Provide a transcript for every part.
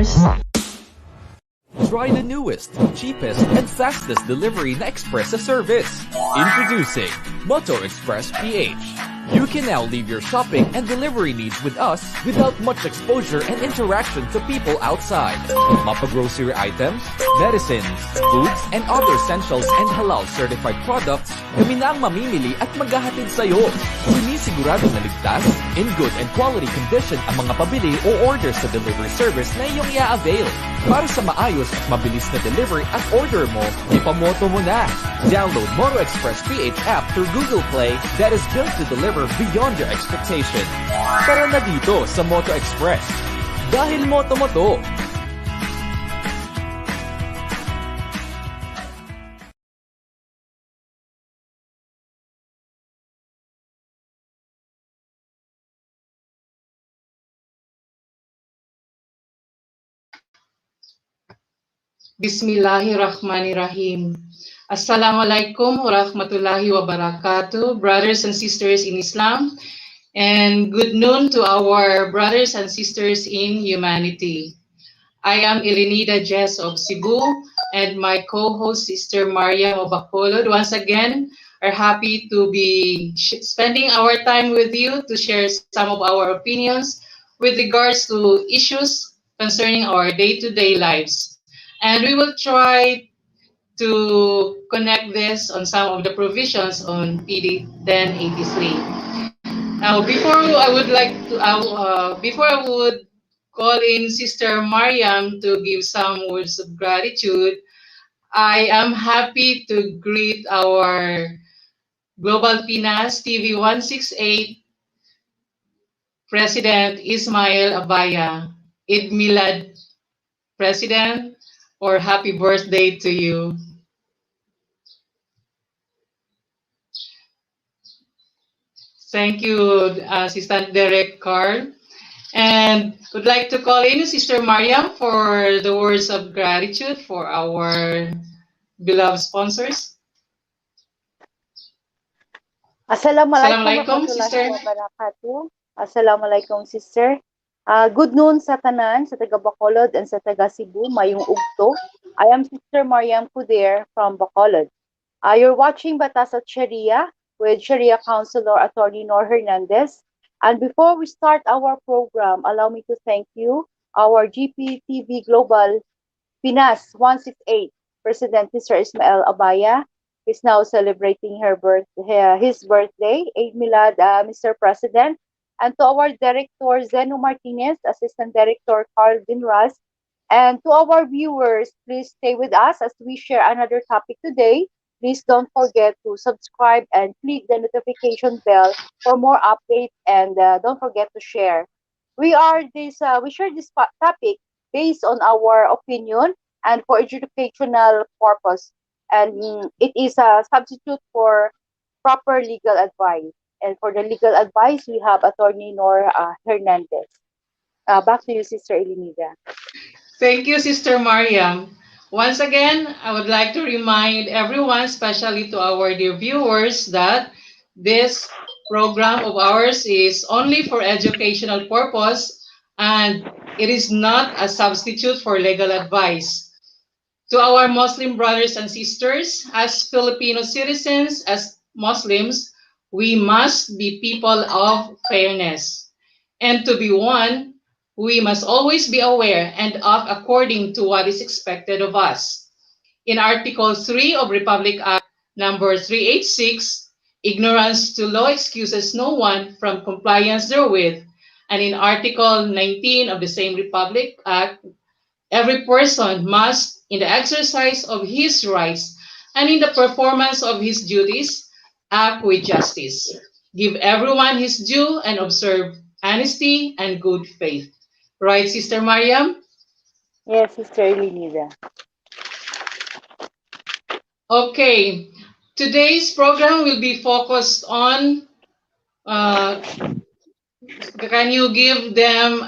cars. Try the newest, cheapest, and fastest delivery na express service. Introducing Moto Express PH. You can now leave your shopping and delivery needs with us without much exposure and interaction to people outside. Mapa-grocery items, medicines, foods, and other essentials and halal-certified products, kami na ang mamimili at maghahatid sa'yo. Sinisigurado na ligtas, in good and quality condition ang mga pabili o orders sa delivery service na iyong i-avail. Para sa maayos at mabilis na delivery at order mo, ipamoto mo na. Download Moto Express PH app through Google Play that is built to deliver beyond your expectation. Tara na dito sa Moto Express. Dahil moto mo to. Bismillahirrahmanirrahim. Assalamualaikum warahmatullahi wabarakatuh, brothers and sisters in Islam, and good noon to our brothers and sisters in humanity. I am Elenida Jess of Cebu, and my co-host, Sister Mariam of Bacolod, once again are happy to be spending our time with you to share some of our opinions with regards to issues concerning our day-to-day lives. And we will try to connect this on some of the provisions on PD 1083. Now, before I would call in Sister Mariam to give some words of gratitude, I am happy to greet our Global Pinas TV 168 President Ismail Abaya. Eid Milad, President, or happy birthday to you. Thank you, Assistant Derek Carl. And would like to call in Sister Mariam for the words of gratitude for our beloved sponsors. Assalamualaikum Sister. warahmatullahi wabarakatuh. Assalamualaikum, Sister. Good noon sa tanan, sa taga Bacolod and sa taga Cebu, mayong ugto. I am Sister Mariam Kuder from Bacolod. You're watching Batas at Shari'ah with Shari'ah Counselor Attorney Nor Hernandez. And before we start our program, allow me to thank you, our GPTV Global Pinas 168 President Mr. Ismail Abaya is now celebrating his birthday. Eid Milad, Mr. President. And to our Director Zeno Martinez, Assistant Director Carl Vinras, and to our viewers, please stay with us as we share another topic today. Please don't forget to subscribe and click the notification bell for more updates, and don't forget to share. We share this topic based on our opinion and for educational purpose, and it is a substitute for proper legal advice. And for the legal advice, we have Attorney Nor Hernandez. Back to you, Sister Elenida. Thank you, Sister Mariam. Once again, I would like to remind everyone, especially to our dear viewers, that this program of ours is only for educational purpose and it is not a substitute for legal advice. To our Muslim brothers and sisters, as Filipino citizens, as Muslims, we must be people of fairness. And to be one, we must always be aware and act according to what is expected of us. In Article 3 of Republic Act number 386, ignorance to law excuses no one from compliance therewith. And in Article 19 of the same Republic Act, every person must, in the exercise of his rights and in the performance of his duties, act with justice, give everyone his due, and observe honesty and good faith. Right, Sister Mariam? Yes, Sister Elenida. Okay, today's program will be focused on, can you give them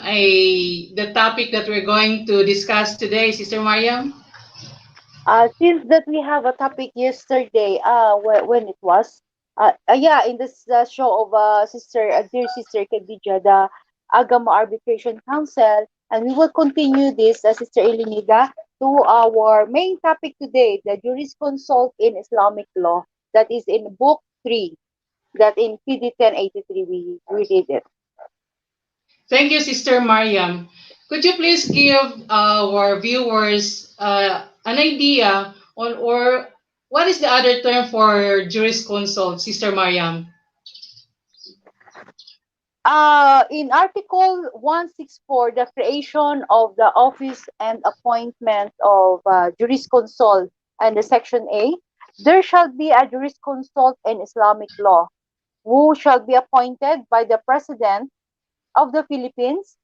the topic that we're going to discuss today, Sister Mariam? Since that we have a topic yesterday, when it was, in this show of dear Sister Khadija, the Agama Arbitration Council, And we will continue this, Sister Elenida, to our main topic today, the jurisconsult in Islamic law. That is in Book 3, that in PD 1083 we read it. Thank you, Sister Mariam. Could you please give our viewers an idea on or what is the other term for jurisconsult, Sister Mariam? In Article 164, the creation of the office and appointment of jurisconsult and the Section A, there shall be a jurisconsult in Islamic law, who shall be appointed by the President of the Philippines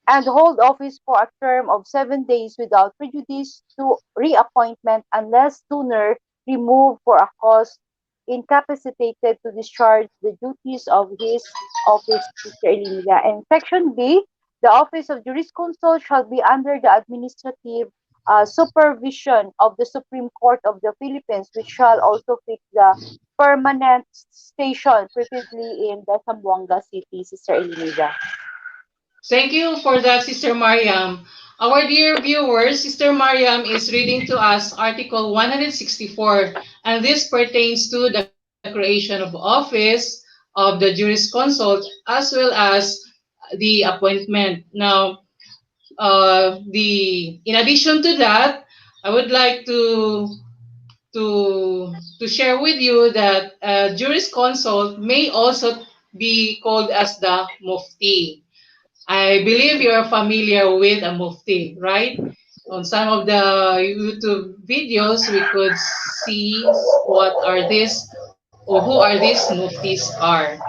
and hold office for a term of 7 days without prejudice to reappointment unless sooner removed for a cause incapacitated to discharge the duties of his office, Mr. Elinida. And Section B, the office of jurisconsult shall be under the administrative supervision of the Supreme Court of the Philippines, which shall also fix the permanent station, preferably in the Zamboanga City, Sister Elinida. Thank you for that, Sister Mariam. Our dear viewers, Sister Mariam is reading to us Article 164, and this pertains to the creation of office of the jurisconsult as well as the appointment. Now, in addition to that, I would like to share with you that jurisconsult may also be called as the mufti. I believe you are familiar with a mufti, right? On some of the YouTube videos, we could see what are these or who are these muftis are.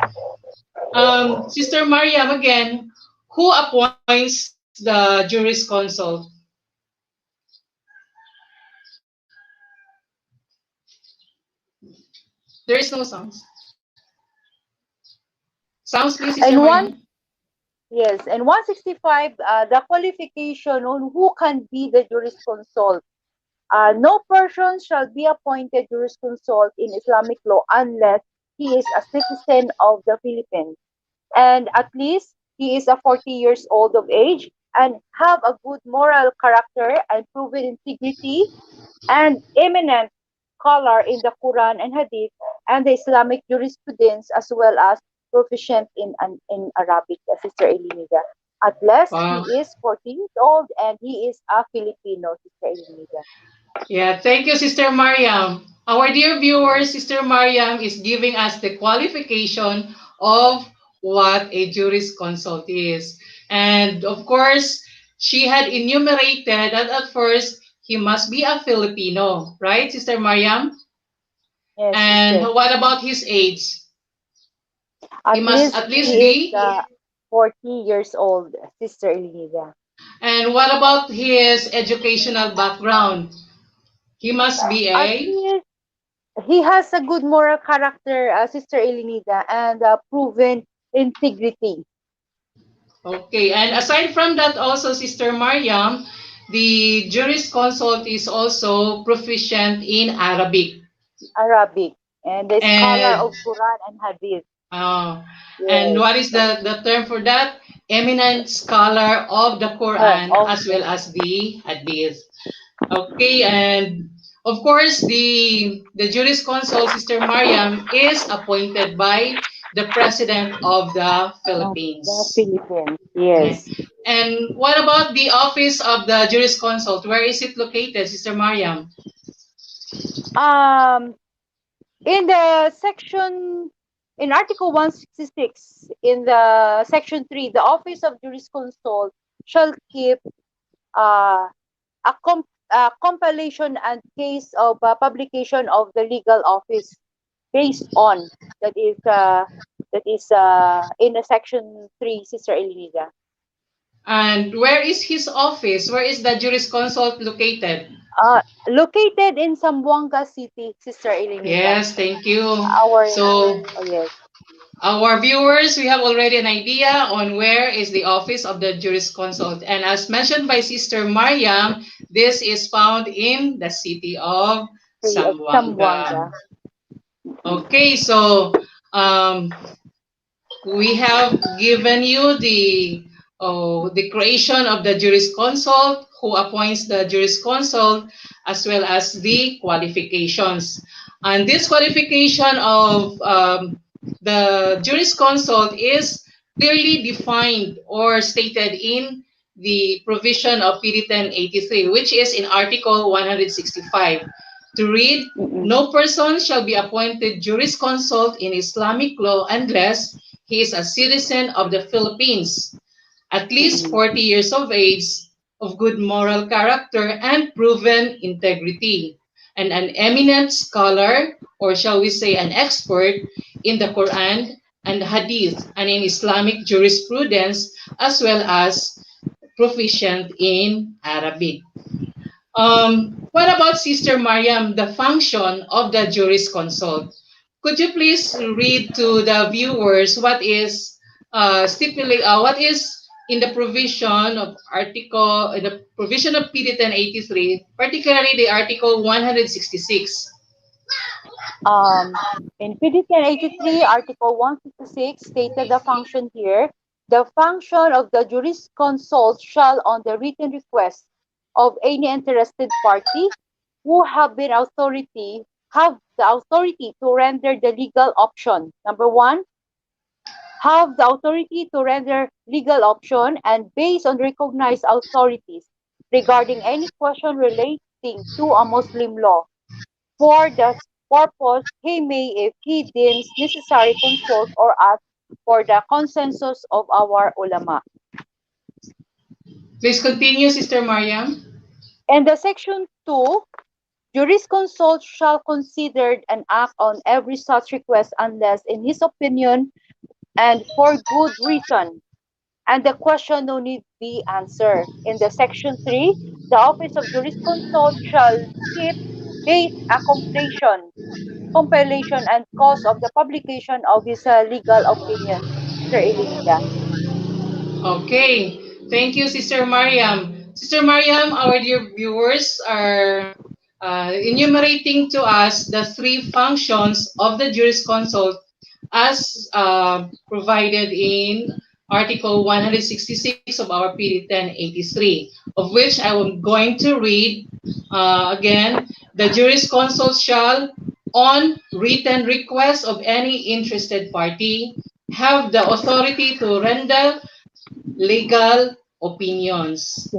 Sister Mariam, again, who appoints the jurisconsult? There is no sounds. Sounds, please, Sister And Mariam. one Yes, and 165, the qualification on who can be the jurisconsult. No person shall be appointed jurisconsult in Islamic law unless he is a citizen of the Philippines and at least he is a 40 years old of age and have a good moral character and proven integrity and eminent scholar in the Quran and Hadith and the Islamic jurisprudence as well as proficient in Arabic, Sister Elinida. At least Wow. he is 40 years old and he is a Filipino, Sister Elinida. Yeah, thank you, Sister Mariam. Our dear viewers, Sister Mariam is giving us the qualification of what a jurisconsult is. And of course, she had enumerated that at first he must be a Filipino, right, Sister Mariam? Yes, And sister. what about his age? He At must least at least he is be. 40 years old, Sister Elinida. And what about his educational background? He must be At a. least he has a good moral character, Sister Elinida, and proven integrity. Okay, and aside from that, also, Sister Mariam, the jurisconsult is also proficient in Arabic. Arabic, and the scholar And of Quran and Hadith. uh, and Yes. what is the term for that? Eminent scholar of the Quran Of as well as the Hadith. Okay, and of course, the jurisconsult, Sister Mariam, is appointed by the President of the the Philippines. Philippines. Okay. Yes. And what about the office of the jurisconsult? Where is it located, Sister Mariam? Um, in the section, in Article 166, in the Section 3, the Office of Jurisconsult shall keep uh, a compilation and case of publication of the legal office based on that is in the Section 3, Sister Elvira. And where is his office? Where is the jurisconsult located? Located in Zamboanga City, Sister Elenida. Yes, thank you. Our So, oh yes, our viewers, we have already an idea on where is the office of the jurisconsult. And as mentioned by Sister Mariam, this is found in the city of City of Zamboanga. Zamboanga. Okay, so um, we have given you the creation of the jurisconsult, who appoints the jurisconsult, as well as the qualifications. And this qualification of the jurisconsult is clearly defined or stated in the provision of PD 1083, which is in Article 165. To read, Mm-mm. no person shall be appointed jurisconsult in Islamic law unless he is a citizen of the Philippines, at least Mm-mm. 40 years of age, of good moral character and proven integrity, and an eminent scholar, or shall we say an expert, in the Quran and Hadith and in Islamic jurisprudence, as well as proficient in Arabic. What about Sister Mariam, the function of the jurisconsult? Could you please read to the viewers what is in the provision of article in the provision of PD 1083, particularly the article 166. Um, in PDCN 83, Article 156 stated the function here. The function of the jurisconsult shall, on the written request of any interested party who have the authority to render the legal option. Number one, have the authority to render legal option and based on recognized authorities regarding any question relating to a Muslim law. For the purpose, he may, if he deems necessary, consult or ask for the consensus of our ulama. Please continue, Sister Mariam. And the section 2, jurisconsult shall consider and act on every such request unless, in his opinion, and for good reason, and the question no need be answered. In the section 3, the office of jurisconsult shall keep date compilation and cause of the publication of his legal opinion, Sister Elenida. Okay, thank you, Sister Mariam. Sister Mariam, our dear viewers are enumerating to us the three functions of the jurisconsult as provided in Article 166 of our PD 1083, of which I am going to read again. The jurisconsult shall, on written request of any interested party, have the authority to render legal opinions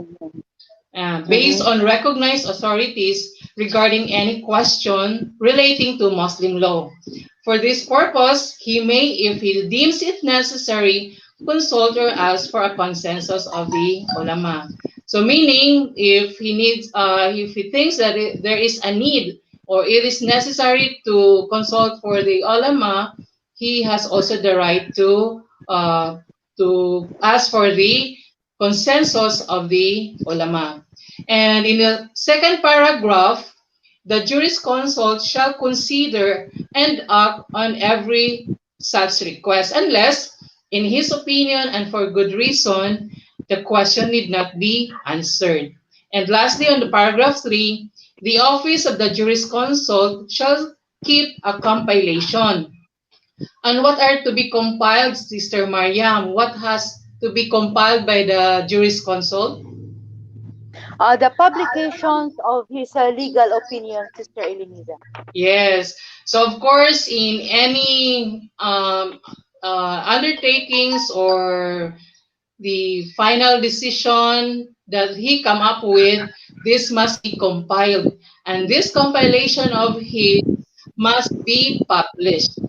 based Mhm, on recognized authorities regarding any question relating to Muslim law. For this purpose, he may, if he deems it necessary, consult or ask for a consensus of the ulama. So, meaning, if he thinks that there is a need or it is necessary to consult for the ulama, he has also the right to ask for the consensus of the ulama. And in the second paragraph, the jurisconsult shall consider and act on every such request unless, in his opinion and for good reason, the question need not be answered. And lastly, on the paragraph 3, the office of the jurisconsult shall keep a compilation. And what are to be compiled, Sister Mariam? What has to be compiled by the jurisconsult? the publications of his legal opinion, Sister Elenida. Yes. So of course, in any undertakings or the final decision that he come up with, this must be compiled, and this compilation of his must be published.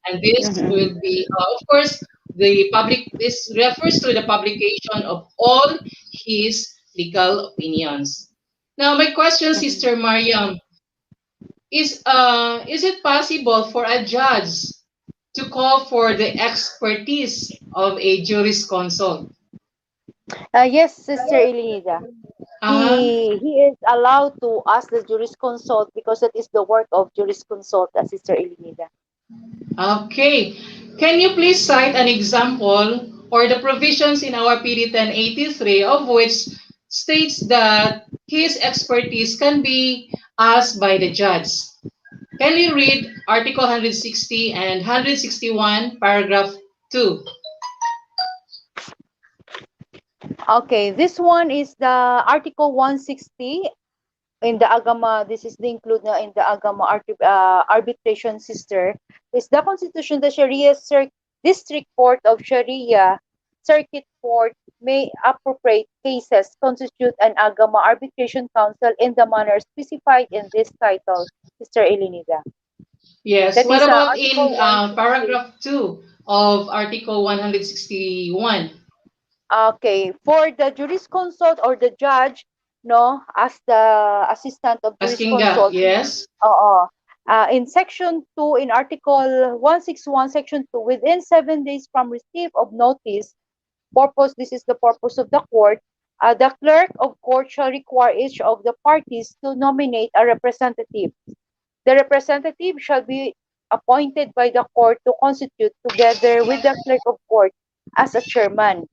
And this will Mhm, be, of course, the public. This refers to the publication of all his legal opinions. Now, my question, mhm. Sister Mariam, is it possible for a judge to call for the expertise of a jurisconsult? Yes, Sister Elenida. Uh-huh. He is allowed to ask the jurisconsult because that is the work of jurisconsult, Sister Elenida. Okay. Can you please cite an example or the provisions in our PD 1083 of which states that his expertise can be asked by the judge? Can you read Article 160 and 161, paragraph 2? Okay, this one is the Article 160 in the Agama. This is the include na in the Agama arbitration sister. Is the Constitution the Sharia District Court of Sharia Circuit Court may appropriate cases constitute an Agama Arbitration Council in the manner specified in this title, Sister Elinida. Yes. That What is about Article in 160. paragraph 2 of Article 161? Okay, for the jurisconsult or the judge, no, as the assistant of Asking that, jurisconsult, yes? in section 2, in article 161, section 2, within 7 days from receipt of notice, purpose, this is the purpose of the court, the clerk of court shall require each of the parties to nominate a representative. The representative shall be appointed by the court to constitute together with the clerk of court as a chairman.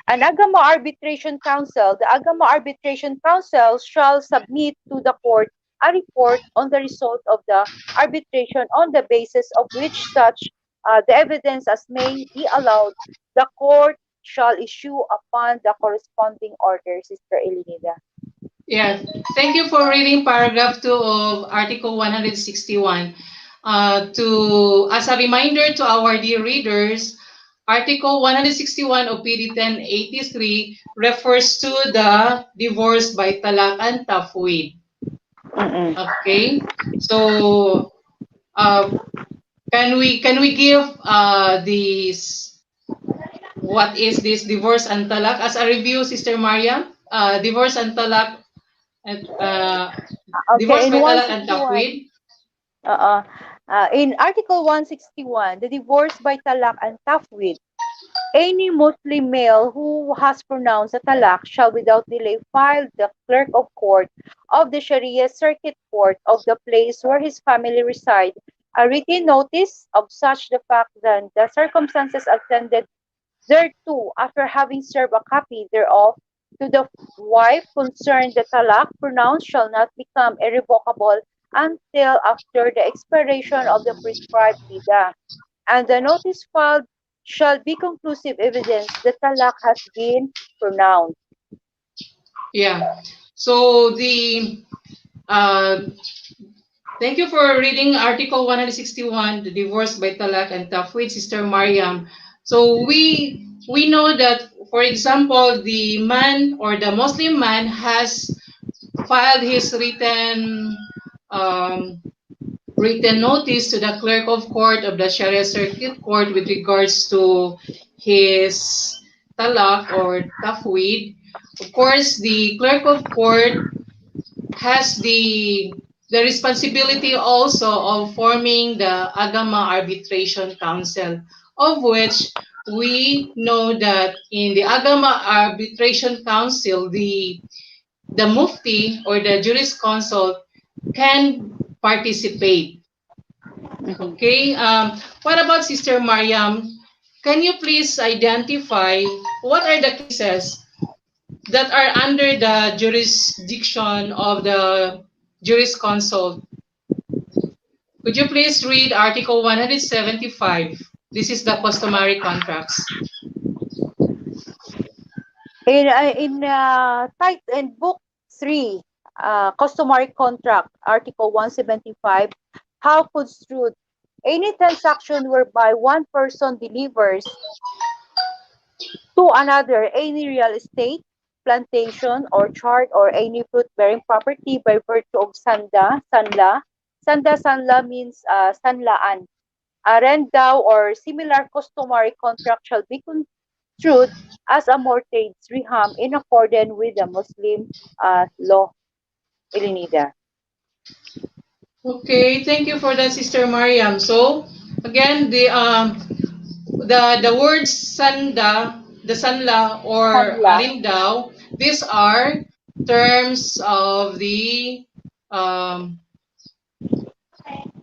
An Agama Arbitration Council, the Agama Arbitration Council shall submit to the court a report on the result of the arbitration on the basis of which such the evidence as may be allowed. The court shall issue upon the corresponding order, Sister Elinida. Yeah. Thank you for reading paragraph 2 of Article 161. As a reminder to our dear readers, Article 161 of PD 1083 refers to the divorce by talak and tafwid. Mm-mm. Okay? So, uh, can we give this what is this divorce and talak as a review, Sister Maria? Divorce and talak, and Okay, divorce in by talak and 161, tafwid. in Article 161, the divorce by talak and tafwid, any Muslim male who has pronounced a talak shall without delay file the clerk of court of the Sharia Circuit Court of the place where his family reside a written notice of such the fact that the circumstances attended thereto after having served a copy thereof to the wife concerned. The talak pronounced shall not become irrevocable until after the expiration of the prescribed ida, and the notice filed shall be conclusive evidence that talak has been pronounced. Yeah. So uh, thank you for reading Article 161, the divorce by talak and tafwid, Sister Mariam. So we know that, for example, the man or the Muslim man has filed his um, written notice to the clerk of court of the Sharia Circuit Court with regards to his talak or tafwid. Of course, the clerk of court has the responsibility also of forming the Agama Arbitration Council, of which we know that in the Agama Arbitration Council, the Mufti or the jurisconsult can participate. Mhm. Okay. What about Sister Mariam? Can you please identify what are the cases that are under the jurisdiction of the jurisconsult? Could you please read Article 175? This is the customary contracts. In book 3, customary contract, article 175, how construed any transaction whereby one person delivers to another any real estate, plantation, orchard, or any fruit-bearing property by virtue of sanla. Sanla means sanlaan. A rent-down or similar customary contract shall be construed as a mortgage reham in accordance with the Muslim law. Elinida. Okay, thank you for that, Sister Mariam. So again, the words sanda, the sanla or Sanla. arindao, these are terms of the um,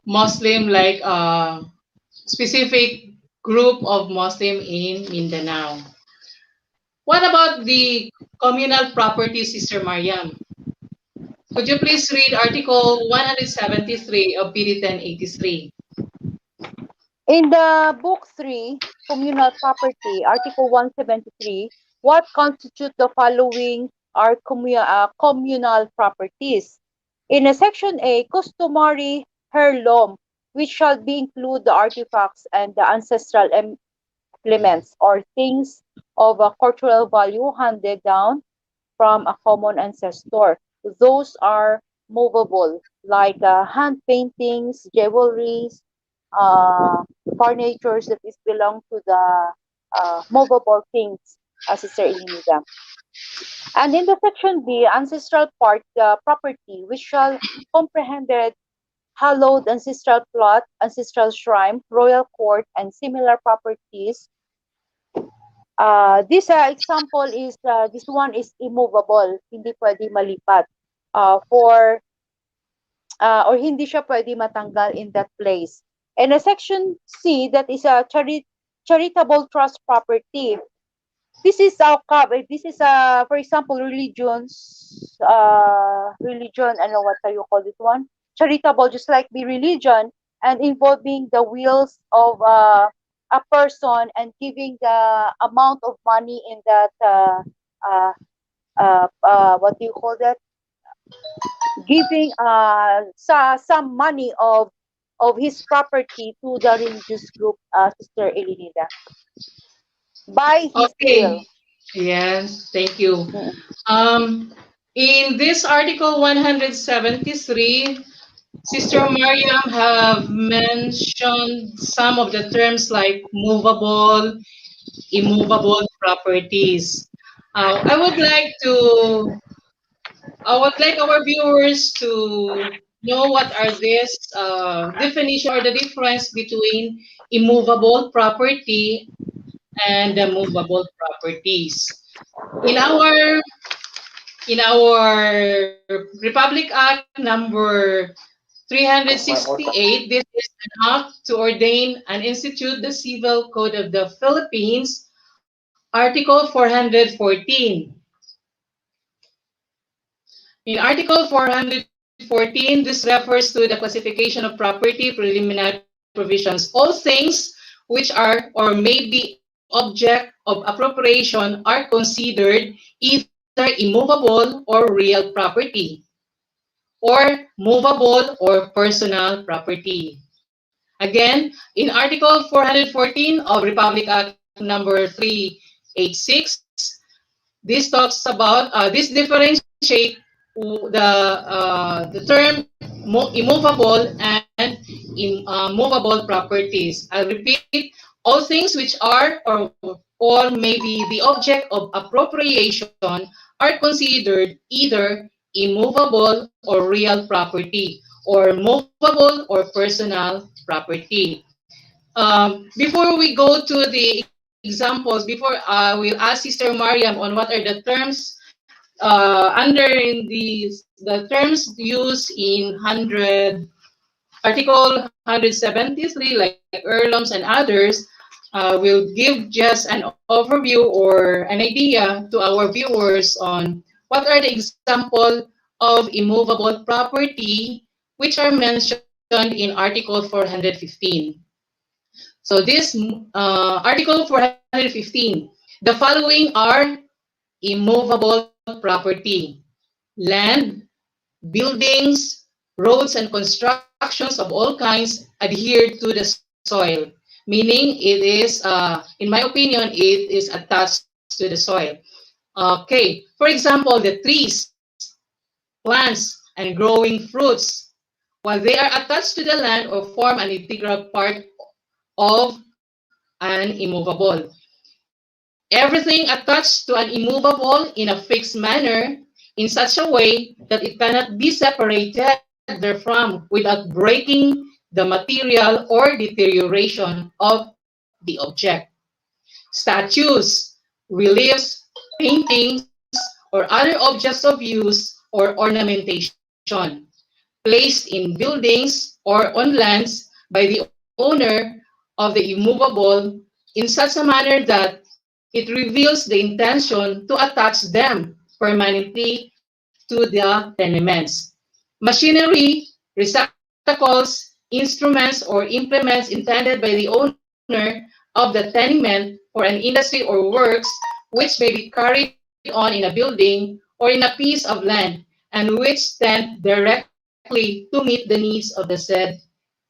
Muslim, like specific group of Muslim in Mindanao. What about the communal property, Sister Mariam? Could you please read Article 173 of PD 1083? In the book 3, communal property, article 173, what constitute the following are communal properties. In a section A, customary heirloom, which shall be include the artifacts and the ancestral implements or things of a cultural value handed down from a common ancestor. Those are movable, like hand paintings, jewelries, uh, furnitures that is belong to the movable things, Sister Elinida. And in the section B, ancestral part, property, which shall comprehended hallowed ancestral plot, ancestral shrine, royal court, and similar properties. This example is, this one is immovable, hindi pwede malipat. For or hindi siya pwede matanggal in that place. And a section C, that is a charitable trust property. This is for example, religion, ano, what do you call this one? Charitable, just like the religion, and involving the wills of a person and giving the amount of money in that, uh, what do you call that? Giving some money of his property to the religious group, Sister Elinida, by his Okay. will. Yes, thank you. Mm. Um, in this Article 173, Sister Mariam have mentioned some of the terms like movable, immovable properties. I would like to, I would like our viewers to know what are these definition or the difference between immovable property and the movable properties. In our in our Republic Act number 368, this is an act to ordain and institute the Civil Code of the Philippines, Article 414. In Article 414, this refers to the classification of property, preliminary provisions. All things which are or may be object of appropriation are considered either immovable or real property, or movable or personal property. Again, in Article 414 of Republic Act number 386, this talks about this differentiate the term immovable and movable properties. I'll repeat: all things which are or may be the object of appropriation are considered either immovable or real property, or movable or personal property. Before we go to the examples, before I will ask Sister Mariam on what are the terms under in the terms used in 100 Article 173, like heirlooms and others, will give just an overview or an idea to our viewers on what are the example of immovable property which are mentioned in Article 415. So this Article 415, the following are immovable property: land, buildings, roads, and constructions of all kinds adhere to the soil. Meaning, it is, in my opinion, it is attached to the soil. Okay, for example, the trees, plants, and growing fruits, while they are attached to the land or form an integral part of an immovable. Everything attached to an immovable in a fixed manner in such a way that it cannot be separated therefrom without breaking the material or deterioration of the object. Statues, reliefs, paintings, or other objects of use or ornamentation placed in buildings or on lands by the owner of the immovable in such a manner that it reveals the intention to attach them permanently to the tenements. Machinery, receptacles, instruments, or implements intended by the owner of the tenement for an industry or works which may be carried on in a building or in a piece of land, and which tend directly to meet the needs of the said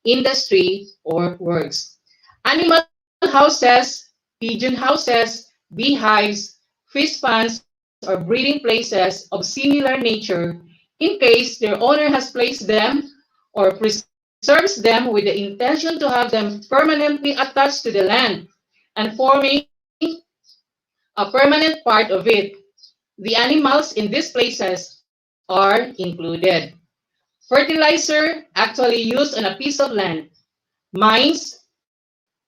industry or works. Animal houses, pigeon houses, beehives, fish ponds, or breeding places of similar nature, in case their owner has placed them or preserves them with the intention to have them permanently attached to the land and forming a permanent part of it. The animals in these places are included. Fertilizer actually used on a piece of land, mines,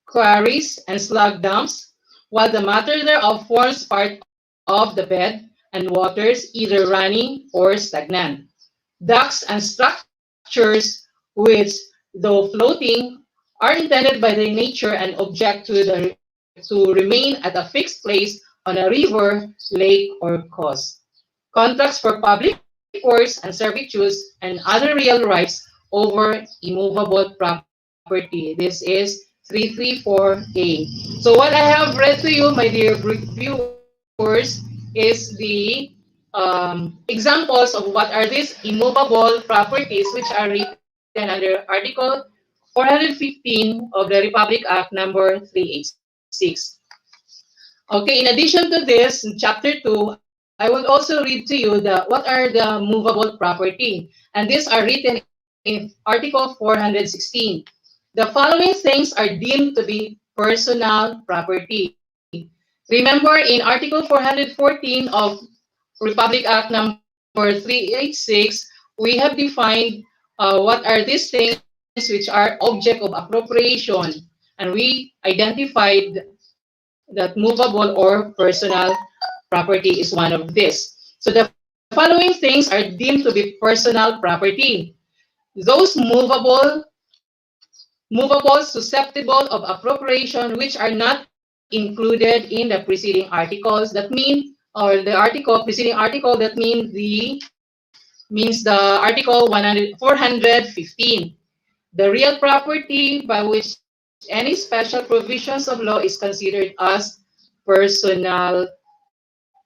quarries, and slug dumps, while the matter thereof forms part of the bed and waters either running or stagnant. Ducts and structures which, though floating, are intended by their nature and object to remain at a fixed place on a river, lake, or coast. Contracts for public works and servitudes and other real rights over immovable property. This is 334A. So what I have read to you, my dear viewers, is the examples of what are these immovable properties which are written under Article 415 of the Republic Act number 386. Okay, in addition to this, in chapter 2, I will also read to you what are the movable property. And these are written in Article 416. The following things are deemed to be personal property. Remember, in Article 414 of Republic Act number 386, we have defined what are these things which are object of appropriation. And we identified that movable or personal property is one of this. So the following things are deemed to be personal property. Those movable, susceptible of appropriation, which are not included in the preceding articles. That mean, or the preceding article, that means the article 415. The real property by which any special provisions of law is considered as personal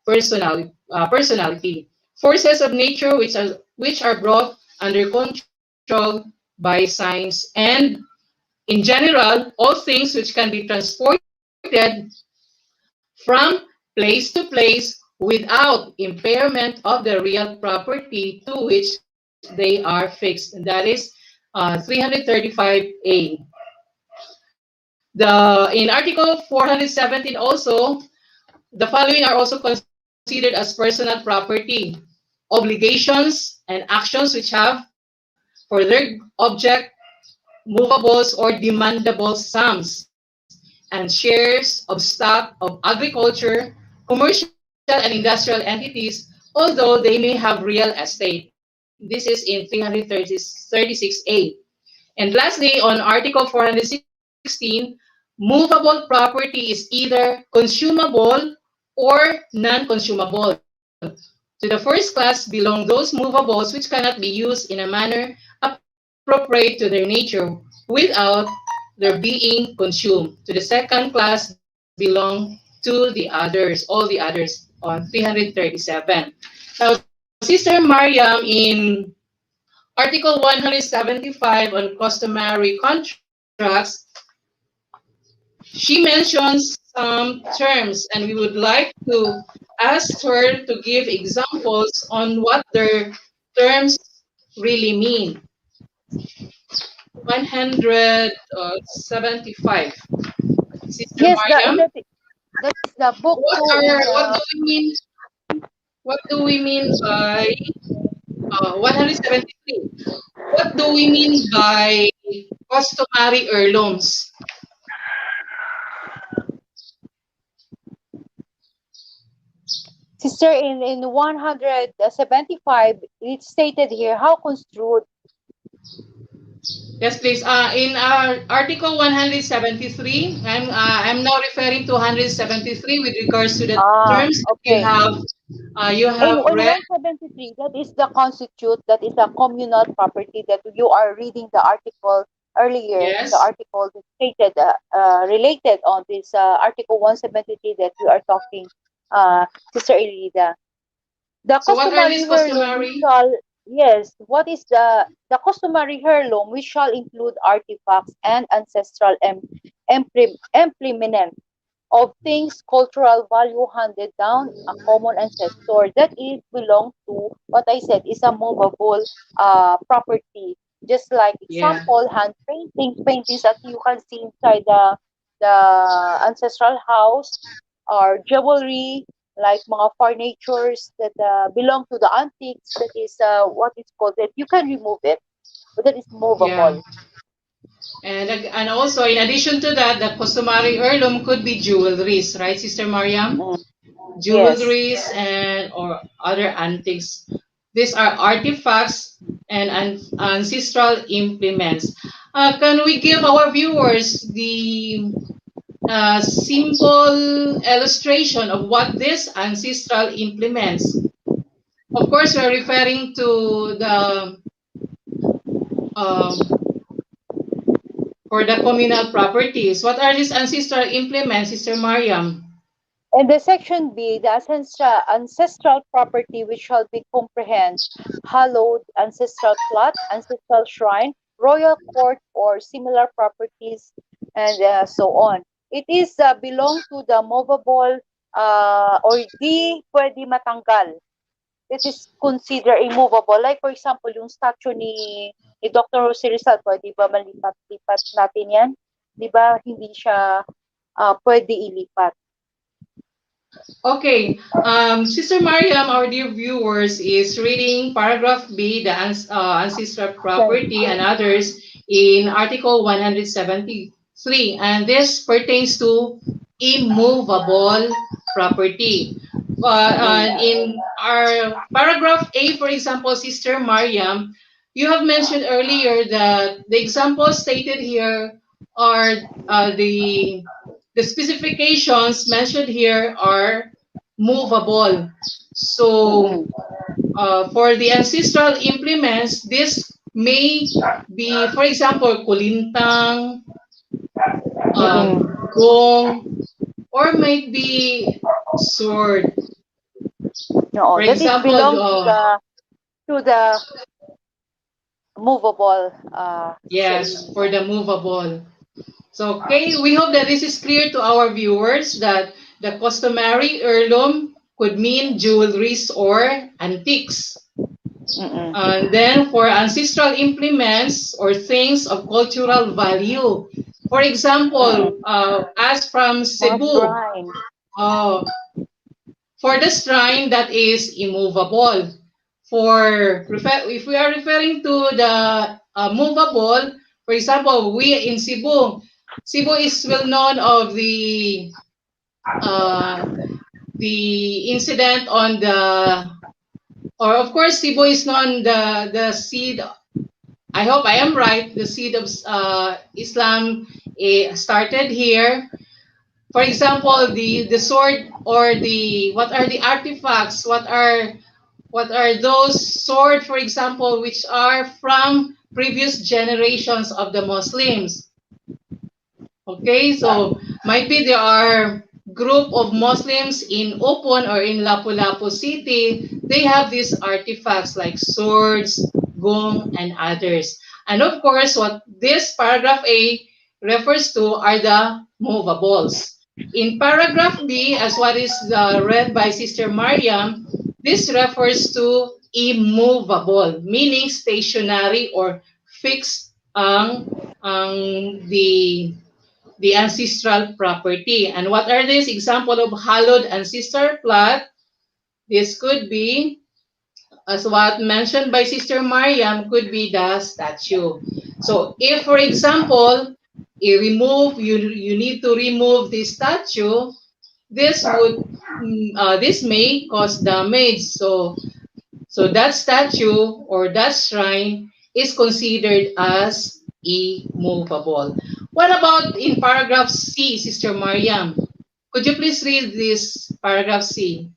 personality. Forces of nature which are brought under control by science, and in general, all things which can be transported from place to place without impairment of the real property to which they are fixed. And that is 335A. In Article 417 also, the following are also considered as personal property. Obligations and actions which have for their object movables or demandable sums, and shares of stock of agriculture, commercial and industrial entities, although they may have real estate. This is in 336A. And lastly, on Article 416, movable property is either consumable or non-consumable. To the first class belong those movables which cannot be used in a manner appropriate to their nature without their being consumed. To the second class belong to the others, all the others on 337. Now, Sister Mariam, in Article 175 on customary contracts, she mentions some terms, and we would like to ask her to give examples on what their terms really mean. 175. Sister Yes, Mariam, that is the book two in what do the. we mean? What do we mean by 173? What do we mean by customary heirlooms? Sister, in 175, it's stated here how construed. Yes, please. In our Article 173, I'm now referring to 173 with regards to the terms that Okay. you In have read. 173, that is the constitute, that is a communal property that you are reading the article earlier, the Yes. article that stated related on this Article 173 that we are talking. Sister Elida. The So what are these customary heirloom we customary? shall, yes, what is the customary heirloom we shall include artifacts and ancestral implements of things cultural value handed down a common ancestor that is belong to what I said is a movable property. Just like Yeah, example, hand paintings that you can see inside the ancestral house, or jewelry like mga furnitures that belong to the antiques, that is what it's called, that you can remove it but that is yeah. movable. And also in addition to that, the customary heirloom could be jewelries, right, Sister Mariam? Mm, yes. Jewelries and or other antiques. These are artifacts and ancestral implements. Can we give our viewers the simple illustration of what these ancestral implements? Of course, we're referring to the um, for the communal properties. What are these ancestral implements, Sister Mariam? And the section B, the ancestral property which shall be comprehend hallowed ancestral plot, ancestral shrine, royal court, or similar properties, and so on. It is belong to the movable or di pwede matanggal. It is considered immovable. Like for example, yung statue ni Dr. Jose Rizal, pwede ba malipat-lipat natin yan? Di ba hindi siya pwede ilipat? Okay, Sister Mariam, our dear viewers, is reading paragraph B, the ancestral property and others in Article 173, and this pertains to immovable property. In our paragraph A, for example, Sister Mariam, you have mentioned earlier that the examples stated here are the specifications mentioned here are movable. So, Mm-mm. for the ancestral implements, this may be, for example, kulintang, Mm-mm. gong, or might be sword. No, For that is example, belong to the movable, Sister yes, for Elisa. the movable. So, okay, we hope that this is clear to our viewers that the customary heirloom could mean jewelries or antiques. Mm-mm. And then for ancestral implements or things of cultural value. For example, Mm-mm. as from Mga Cebu, shrine. uh, for the shrine that is immovable. If we are referring to the movable, for example, we in Cebu, Cebu is well known of uh, the incident on the, or of course Cebu is known the seed. I hope I am right. The seed of Islam started here. For example, the sword or the what are the artifacts? What are those sword, for example, which are from previous generations of the Muslims? Okay, so might be there are group of Muslims in Opon or in Lapu-Lapu City. They have these artifacts like swords, gong, and others. And of course, what this paragraph A refers to are the movables. In paragraph B, as what is read by Sister Mariam, this refers to immovable, meaning stationary or fixed ang the ancestral property. And what are these? Example of hallowed ancestor plot. This could be, as what mentioned by Sister Mariam, could be the statue. So if, for example, you need to remove the statue, this may cause damage. So that statue or that shrine is considered as immovable. What about in paragraph C, Sister Mariam? Could you please read this paragraph C?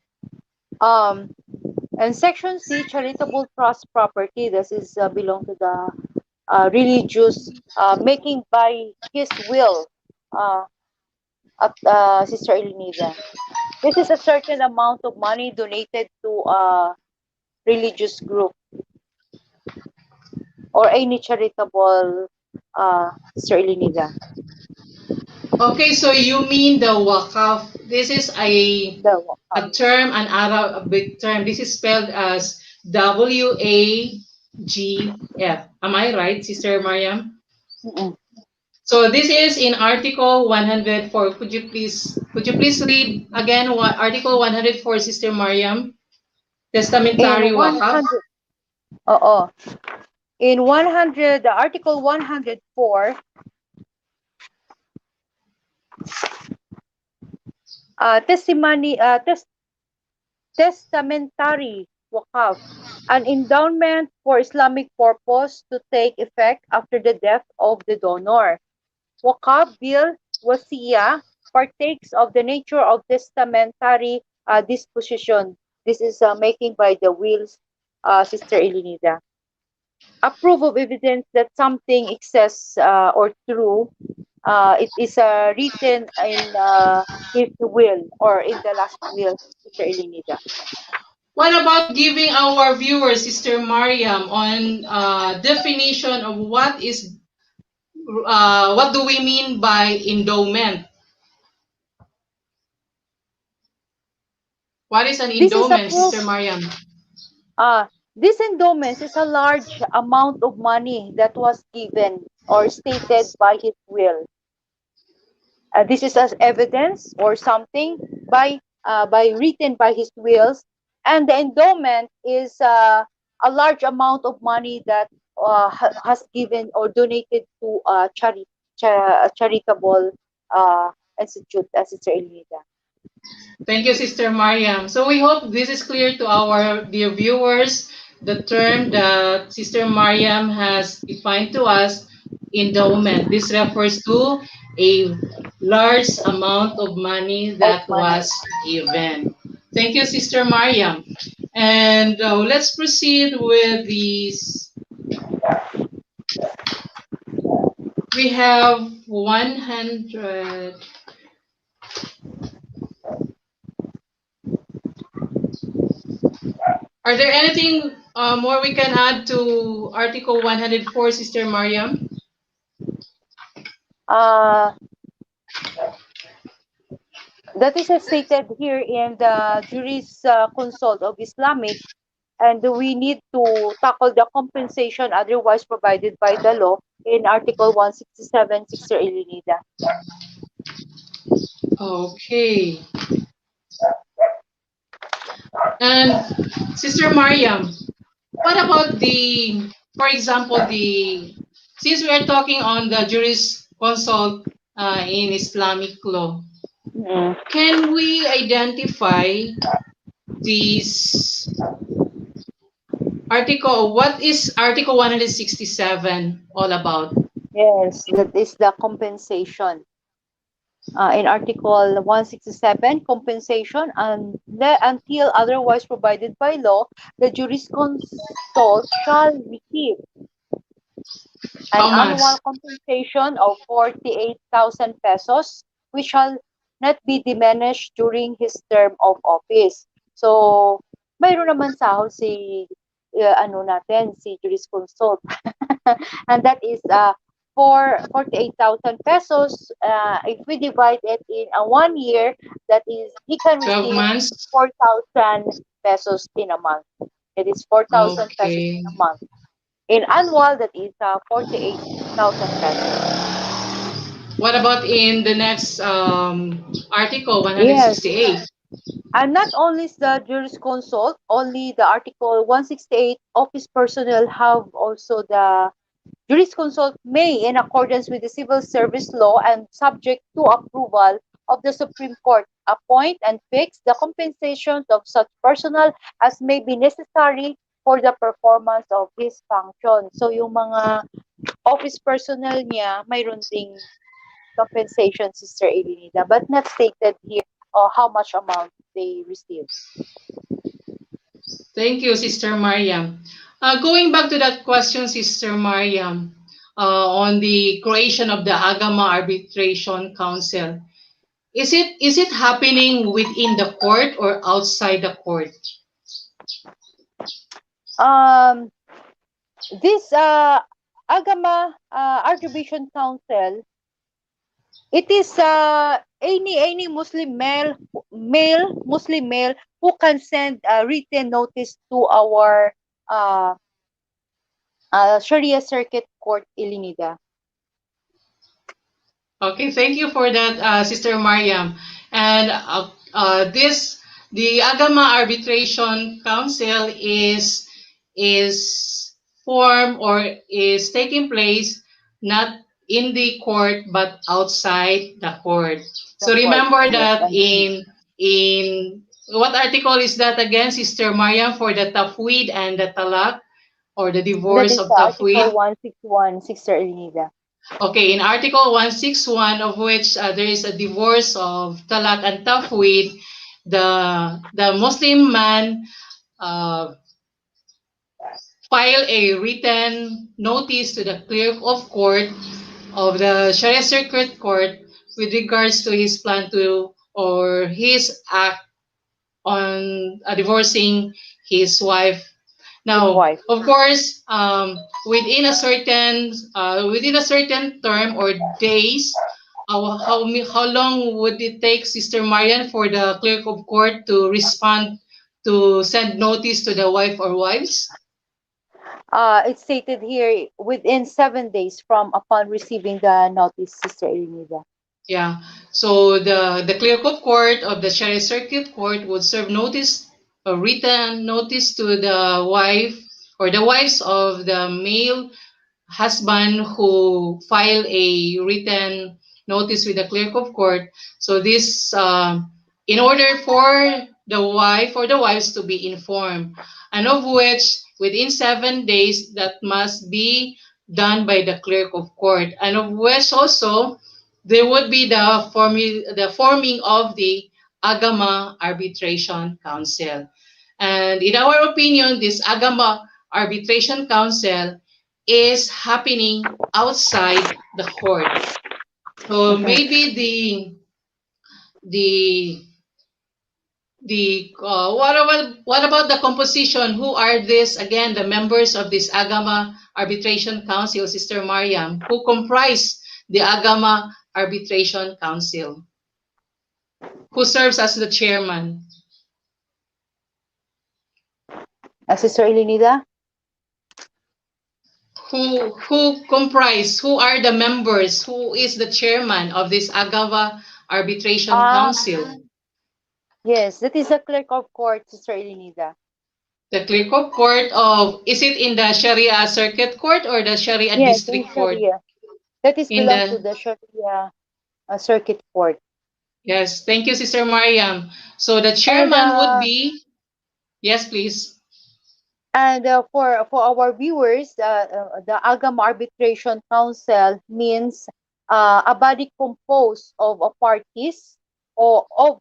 Um, and section C, charitable trust property. This is belong to the religious making by his will. Uh, Sister Elenida. This is a certain amount of money donated to a religious group or any charitable, Sister Elenida. Okay, so you mean the wakaf. This is The a term, an Arabic term. This is spelled as WAGF. Am I right, Sister Mariam? mm-mm. So this is in Article 104. Could you please read again what Article 104, Sister Mariam? In Testamentary wakaf. 100, oo. In 100, the Article 104, testimony, testamentary wakaf, an endowment for Islamic purpose to take effect after the death of the donor. Wakaf Bill Wasiya partakes of the nature of testamentary disposition. This is making by the wills, Sister Elenida. Approve of evidence that something exists or true. It is written in his will or in the last will, Sister Elenida. What about giving our viewers, Sister Mariam, on definition of what do we mean by endowment? What is an This is a endowment, proof. Sister Mariam? This endowment is a large amount of money that was given or stated by his will. This is as evidence or something by written by his wills, and the endowment is a large amount of money that has given or donated to a charitable institute, as Sister Elvida. Thank you, Sister Mariam. So we hope this is clear to our dear viewers. The term that Sister Mariam has defined to us, endowment. This refers to a large amount of money Of that money. was given. Thank you, Sister Mariam. And let's proceed with these. We have 100. Are there anything more we can add to Article 104, Sister Mariam? Uh, that is stated here in the Jurisconsult of Islamic, and we need to tackle the compensation otherwise provided by the law in Article 167, Sister Elenida. Okay. And Sister Mariam, what about for example, since we are talking on the jurisconsult in Islamic law, Mm. can we identify this article? What is Article 167 all about? Yes, that is the compensation. In Article 167, compensation until otherwise provided by law, the jurisconsult shall receive an How much? annual compensation of 48,000 pesos, which shall not be diminished during his term of office. So, mayroon naman sahod si si jurisconsult. And that is for 48,000 pesos. If we divide it in a 1 year, that is, he can 12 receive months? 4,000 pesos in a month. It is 4,000 pesos Okay. in a month. In annual, that is 48,000 pesos. What about in the next article, Yes. 168? And not only is the jurisconsult, only the Article 168 office personnel have also the jurisconsult may, in accordance with the civil service law and subject to approval of the Supreme Court, appoint and fix the compensations of such personnel as may be necessary for the performance of his function. So yung mga office personnel niya, mayroon ding compensation, Sister Elenida, but not stated here how much amount they receive. Thank you, Sister Mariam. Going back to that question, Sister Mariam, on the creation of the Agama Arbitration Council, is it happening within the court or outside the court? Um, this Agama Arbitration Council, it is any Muslim male who can send a written notice to our uh, Sharia Circuit Court Ilinida. Okay, thank you for that, Sister Mariam. And the Agama Arbitration Council is formed or is taking place not in the court but outside the court. The So court, remember yes, that and in what article is that again, Sister Mariam, for the tafwid and the talak or the that divorce is of Article tafwid? 161, Sister Ilinida. Okay, in Article 161, of which there is a divorce of talak and tafwid, the Muslim man uh, file a written notice to the clerk of court of the Sharia Circuit Court with regards to his plan to or his act on divorcing his wife. His Now, wife. of course, within a certain term or days, how long would it take, Sister Marian, for the clerk of court to respond to send notice to the wife or wives? It's stated here within 7 days from upon receiving the notice, Sister Ilinida. Yeah. So the clerk of court of the Sharia Circuit Court would serve notice, a written notice to the wife or the wives of the male husband who file a written notice with the clerk of court. So this, in order for the wife or the wives to be informed, and of which within 7 days that must be done by the clerk of court, and of which also there would be the forming of the Agama Arbitration Council. And in our opinion, this Agama Arbitration Council is happening outside the court. So Mhm. maybe the what about the composition? Who are this again? The members of this Agama Arbitration Council, Sister Mariam, who comprise the Agama Arbitration Council, who serves as the chairman, Sister Ilinida? who are the members, who is the chairman of this Agama Arbitration Ah, Council. yes, that is a clerk of court, Sister Ilinida. The clerk of court of, is it in the Sharia Circuit Court or the Sharia Yes, in District Court? Sharia. That is In belong to the, the Sharia Circuit Court. yes, thank you, Sister Mariam. So the And chairman would be, yes, please. for our viewers, the Agam Arbitration Council means a body composed of a parties or of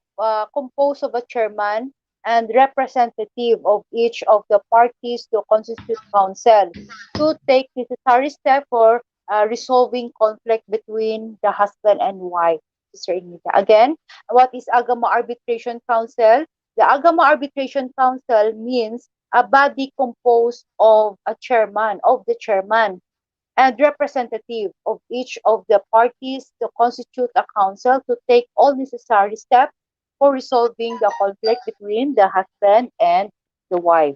composed of a chairman and representative of each of the parties to constitute council to take necessary step for resolving conflict between the husband and wife. Sister Anita. Again, what is Agama Arbitration Council? The Agama Arbitration Council means a body composed of the chairman, and representative of each of the parties to constitute a council to take all necessary steps for resolving the conflict between the husband and the wife.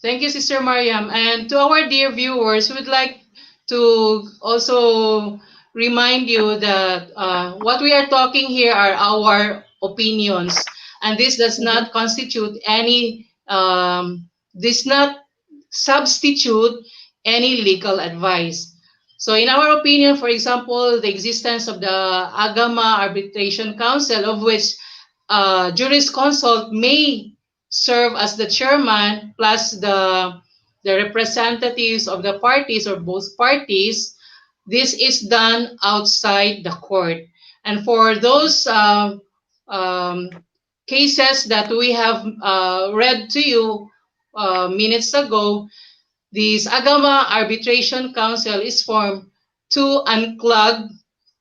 Thank you, Sister Mariam. And to our dear viewers, we would like to also remind you that what we are talking here are our opinions, and this does Mhm. not constitute any, does not substitute any legal advice. So, in our opinion, for example, the existence of the Agama Arbitration Council, of which jurisconsult may serve as the chairman plus the representatives of the parties or both parties. This is done outside the court. And for those um, cases that we have read to you minutes ago, this Agama Arbitration Council is formed to unclog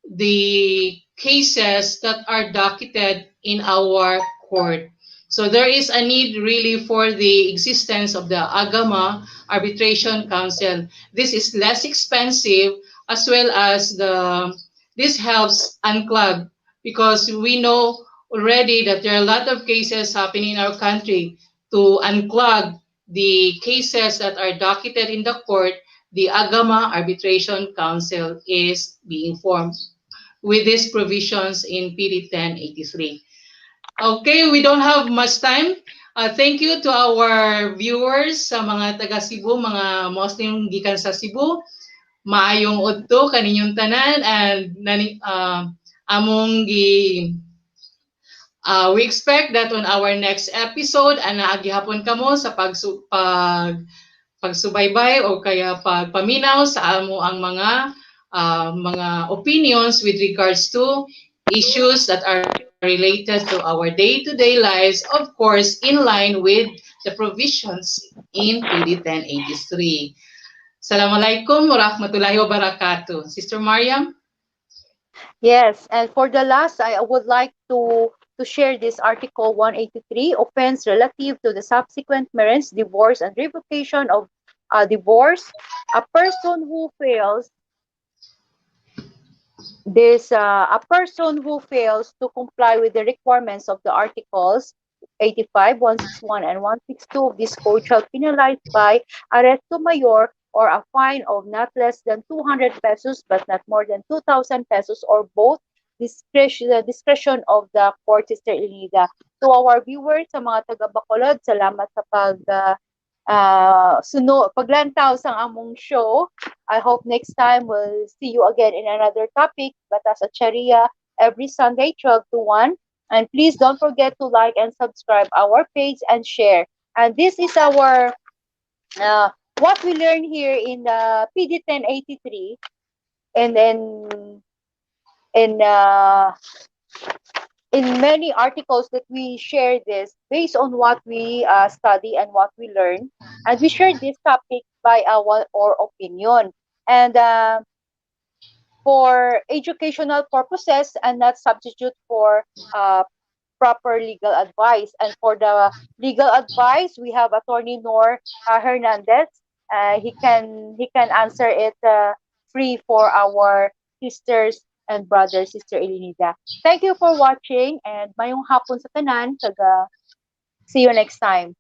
the cases that are docketed in our court. So there is a need really for the existence of the Agama Arbitration Council. This is less expensive as well as this helps unclog because we know already that there are a lot of cases happening in our country. To unclog the cases that are docketed in the court, the Agama Arbitration Council is being formed with these provisions in PD 1083. Okay, we don't have much time. Thank you to our viewers sa mga taga Cebu, mga Muslim gikan sa Cebu. Maayong udto kaninyong tanan and among we expect that on our next episode ana agihapon kamo sa pagsubaybay o kaya pagpaminaw sa amo ang mga opinions with regards to issues that are related to our day-to-day lives, of course, in line with the provisions in PD 1083. Assalamualaikum warahmatullahi wabarakatuh. Sister Mariam? Yes, and for the last, I would like to share this Article 183, offense relative to the subsequent marriage, divorce, and revocation of divorce. A person who fails a person who fails to comply with the requirements of the articles 85, 161, and 162 of this code shall penalized by arresto mayor or a fine of not less than 200 pesos but not more than 2,000 pesos or both the discretion of the court, Sister Elida. To our viewers, sa mga taga Bacolod, salamat sa paglantaw sa among show. I hope next time we'll see you again in another topic, Batas at Shari'ah, every Sunday, 12 to 1. And please don't forget to like and subscribe our page and share. And this is our what we learn here in PD 1083 and then in many articles that we share this based on what we study and what we learn, and we share this topic by our opinion and for educational purposes and not substitute for proper legal advice. And for the legal advice, we have Attorney Nor Hernandez. He can answer it free for our sisters and brothers, Sister Elinida. Thank you for watching and mayong hapon sa tanan. See you next time.